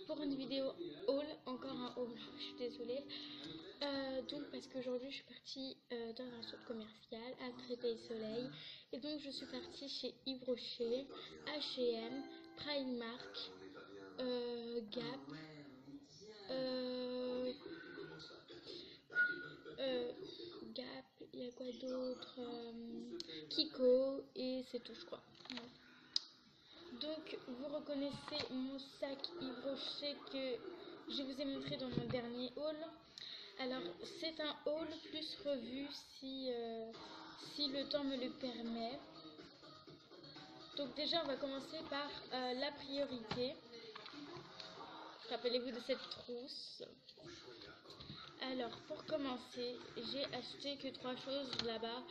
Pour une vidéo haul, encore un haul, je suis désolée. Donc parce qu'aujourd'hui je suis partie dans un centre commercial à Créteil-Soleil et donc je suis partie chez Yves Rocher, H&M, Primark, Gap, Gap, il y a quoi d'autre, Kiko et c'est tout je crois. Ouais. Donc vous reconnaissez mon sac Yves Rocher que je vous ai montré dans mon dernier haul. Alors c'est un haul plus revue si le temps me le permet. Donc déjà on va commencer par la priorité. Rappelez-vous de cette trousse. Alors pour commencer, j'ai acheté que 3 choses là-bas.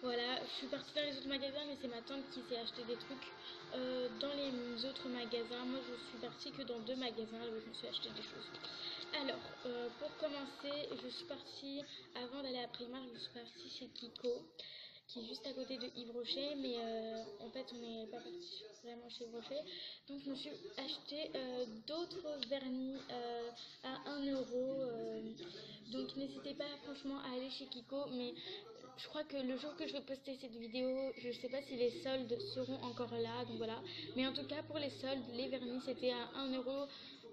Voilà, je suis partie dans les autres magasins, mais c'est ma tante qui s'est acheté des trucs dans les autres magasins. Moi, je suis partie que dans 2 magasins où je me suis acheté des choses. Alors, pour commencer, je suis partie, avant d'aller à Primark, je suis partie chez Kiko, qui est juste à côté de Yves Rocher, mais en fait, on n'est pas parti vraiment chez Yves Rocher. Donc, je me suis acheté d'autres vernis à 1 euro. Donc, n'hésitez pas franchement à aller chez Kiko, mais je crois que le jour que je vais poster cette vidéo, je ne sais pas si les soldes seront encore là, donc voilà. Mais en tout cas, pour les soldes, les vernis, c'était à 1 euro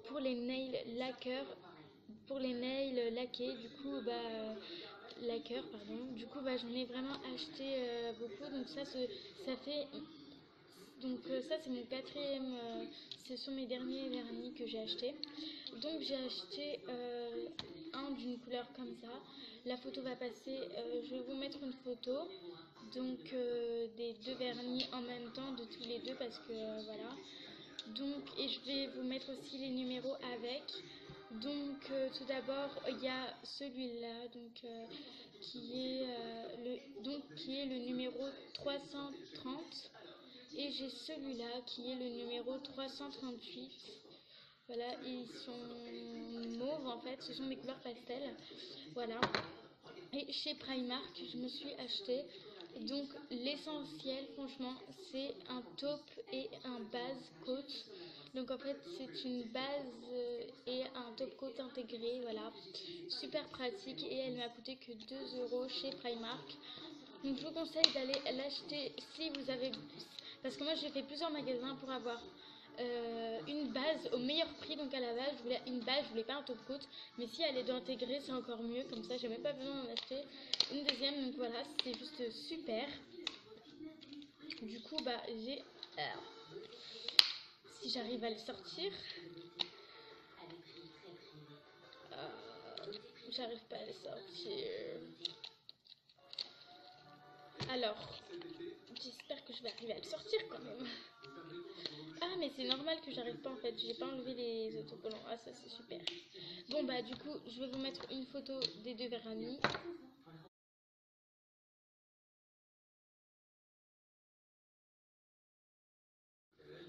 pour les nails laqueurs, pour les nails laqués, du coup, laqueur, pardon. Du coup, j'en ai vraiment acheté beaucoup, donc ça fait... Donc ça c'est mon quatrième, ce sont mes derniers vernis que j'ai acheté. Donc j'ai acheté un d'une couleur comme ça. La photo va passer, je vais vous mettre une photo donc des 2 vernis en même temps de tous les 2 parce que voilà. Donc et je vais vous mettre aussi les numéros avec. Donc tout d'abord il y a celui-là donc qui est le numéro 330. Et j'ai celui-là qui est le numéro 338. Voilà, ils sont mauves en fait, ce sont des couleurs pastel. Voilà. Et chez Primark, je me suis acheté donc l'essentiel, franchement, c'est un taupe et un base coat. Donc en fait, c'est une base et un top coat intégré, voilà. Super pratique et elle m'a coûté que 2 euros chez Primark. Donc je vous conseille d'aller l'acheter si vous avez... Parce que moi j'ai fait plusieurs magasins pour avoir une base au meilleur prix. Donc à la base je voulais une base, je voulais pas un top coat. Mais si elle est intégrée c'est encore mieux. Comme ça j'ai même pas besoin d'en acheter une deuxième. Donc voilà, c'est juste super. Du coup j'ai... Alors, si j'arrive à le sortir... j'arrive pas à le sortir. Alors, j'espère que je vais arriver à le sortir quand même. Ah mais c'est normal que j'arrive pas en fait, j'ai pas enlevé les autocollants. Ah ça c'est super. Bon du coup je vais vous mettre une photo des 2 vernis.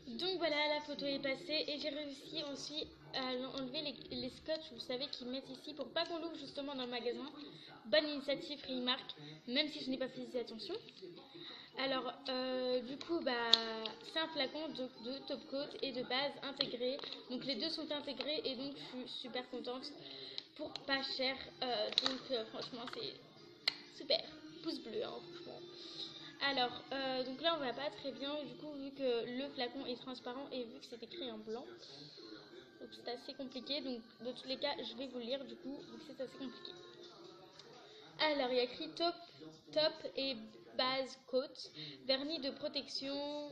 Donc voilà, la photo est passée et j'ai réussi aussi à enlever les scotch, vous savez, qu'ils mettent ici pour pas qu'on l'ouvre justement dans le magasin. Bonne initiative Primark, même si je n'ai pas fait attention. Alors, du coup, c'est un flacon de top coat et de base intégré. Donc les deux sont intégrés et donc je suis super contente pour pas cher. Franchement, c'est super. Pouce bleu, hein, franchement. Alors, donc là, on va pas très bien, du coup, vu que le flacon est transparent et vu que c'est écrit en blanc. Donc c'est assez compliqué. Donc, dans tous les cas, je vais vous le lire, du coup, vu que c'est assez compliqué. Alors, il y a écrit top et base coat, vernis de protection.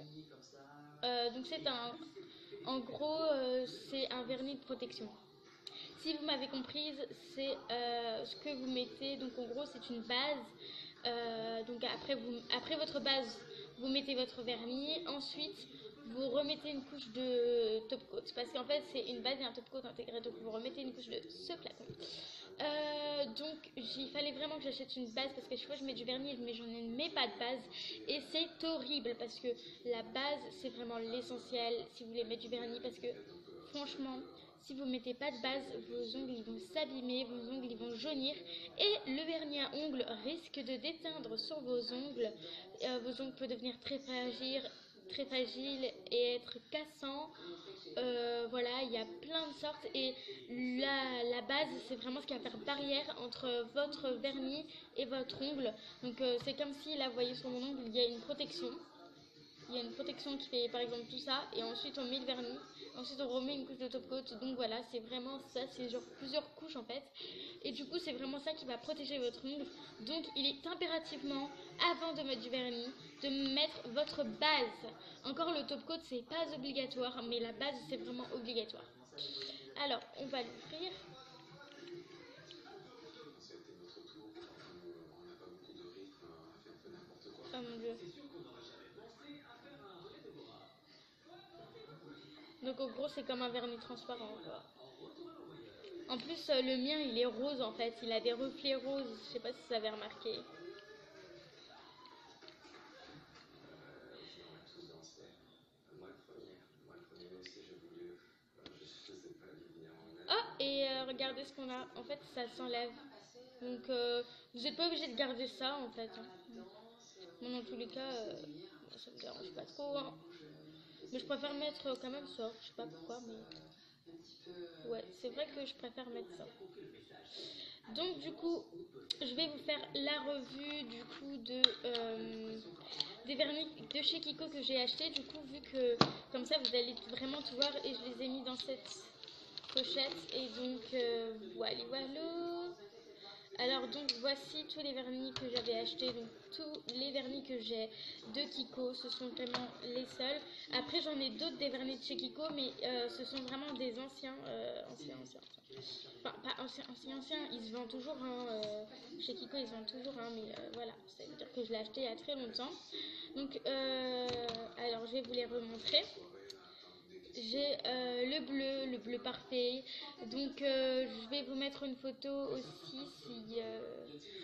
Donc c'est en gros, c'est un vernis de protection. Si vous m'avez comprise, c'est ce que vous mettez. Donc en gros, c'est une base. Donc après votre base, vous mettez votre vernis. Ensuite, vous remettez une couche de top coat. Parce qu'en fait, c'est une base et un top coat intégré. Donc vous remettez une couche de ce flacon. Donc il fallait vraiment que j'achète une base parce que chaque fois je mets du vernis mais j'en mets pas de base et c'est horrible parce que la base c'est vraiment l'essentiel si vous voulez mettre du vernis parce que franchement si vous mettez pas de base, vos ongles ils vont s'abîmer, vos ongles ils vont jaunir et le vernis à ongles risque de déteindre sur vos ongles. Vos ongles peuvent devenir très fragiles et être cassants. Voilà, il y a plein de sortes et la base c'est vraiment ce qui va faire barrière entre votre vernis et votre ongle. Donc c'est comme si là vous voyez sur mon ongle il y a une protection. Il y a une protection qui fait par exemple tout ça et ensuite on met le vernis, ensuite on remet une couche de top coat. Donc voilà, c'est vraiment ça, c'est genre plusieurs couches en fait. Et du coup c'est vraiment ça qui va protéger votre ongle. Donc il est impérativement, avant de mettre du vernis, de mettre votre base. Encore le top coat c'est pas obligatoire, mais la base c'est vraiment obligatoire. Alors on va l'ouvrir. Oh mon dieu. Donc en gros c'est comme un vernis transparent quoi. En plus le mien il est rose en fait, il a des reflets roses, je sais pas si vous avez remarqué. Oh et regardez ce qu'on a, en fait ça s'enlève. Donc vous n'êtes pas obligé de garder ça en fait. Moi dans tous les cas ça me dérange pas trop hein. Mais je préfère mettre quand même ça, je sais pas pourquoi mais ouais c'est vrai que je préfère mettre ça. Donc du coup je vais vous faire la revue du coup des vernis de chez Kiko que j'ai acheté. Du coup vu que comme ça vous allez vraiment tout voir et je les ai mis dans cette pochette et donc voilà voilà. Alors donc voici tous les vernis que j'avais achetés, donc tous les vernis que j'ai de Kiko, ce sont vraiment les seuls. Après j'en ai d'autres des vernis de chez Kiko, mais ce sont vraiment des anciens, enfin pas anciens, ils se vendent toujours, hein, chez Kiko ils se vendent toujours, hein, mais voilà, ça veut dire que je l'ai acheté il y a très longtemps. Donc alors je vais vous les remontrer. J'ai le bleu parfait. Donc je vais vous mettre une photo aussi si...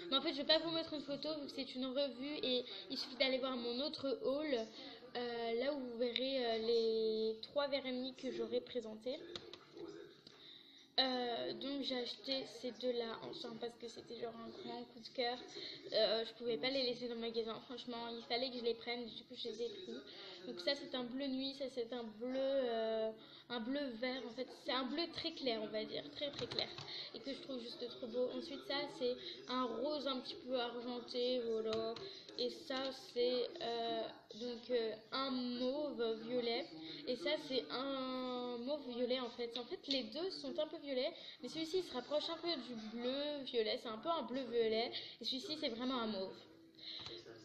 Mais en fait je vais pas vous mettre une photo vu que c'est une revue et il suffit d'aller voir mon autre haul. Là où vous verrez les 3 vernis que j'aurai présentés. Donc j'ai acheté ces deux-là ensemble parce que c'était genre un grand coup de cœur. Je pouvais pas les laisser dans le magasin, franchement, il fallait que je les prenne, du coup je les ai pris. Donc ça c'est un bleu nuit, ça c'est un bleu vert en fait, c'est un bleu très clair on va dire, très très clair et que je trouve juste trop beau. Ensuite ça c'est un rose un petit peu argenté, voilà. Et ça c'est un mauve violet. Et ça c'est un mauve violet en fait. En fait les deux sont un peu violets, mais celui-ci se rapproche un peu du bleu violet. C'est un peu un bleu violet. Et celui-ci c'est vraiment un mauve.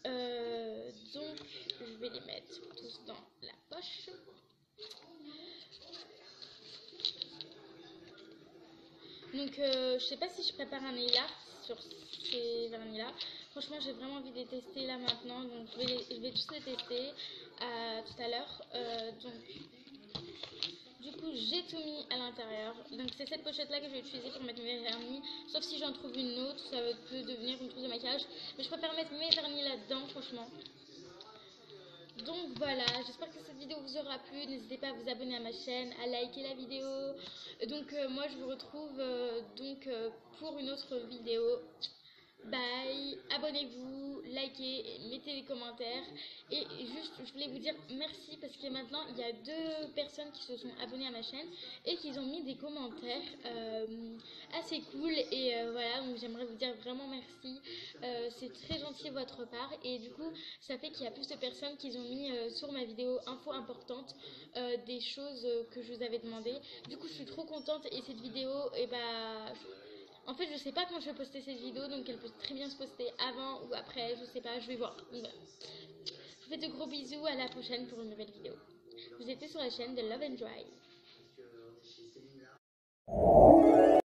Donc je vais les mettre tous dans la poche. Donc je sais pas si je prépare un nail art sur ces vernis là. Franchement j'ai vraiment envie de les tester là maintenant. Donc je vais tous les tester tout à l'heure. Donc du coup j'ai tout mis à l'intérieur. Donc c'est cette pochette là que je vais utiliser pour mettre mes vernis. Sauf si j'en trouve une autre, ça peut devenir une trousse de maquillage. Mais je préfère mettre mes vernis là-dedans franchement. Donc voilà, j'espère que cette vidéo vous aura plu. N'hésitez pas à vous abonner à ma chaîne, à liker la vidéo. Donc moi je vous retrouve pour une autre vidéo. Bye, abonnez-vous, likez, mettez des commentaires. Et juste, je voulais vous dire merci parce que maintenant, il y a 2 personnes qui se sont abonnées à ma chaîne et qui ont mis des commentaires assez cool. Et voilà, donc j'aimerais vous dire vraiment merci. C'est très gentil de votre part. Et du coup, ça fait qu'il y a plus de personnes qui ont mis sur ma vidéo info importante des choses que je vous avais demandé. Du coup, je suis trop contente et cette vidéo, et en fait, je sais pas quand je vais poster cette vidéo, donc elle peut très bien se poster avant ou après, je sais pas, je vais voir. Donc, voilà. Je vous fais de gros bisous, à la prochaine pour une nouvelle vidéo. Vous étiez sur la chaîne de Love and Dry.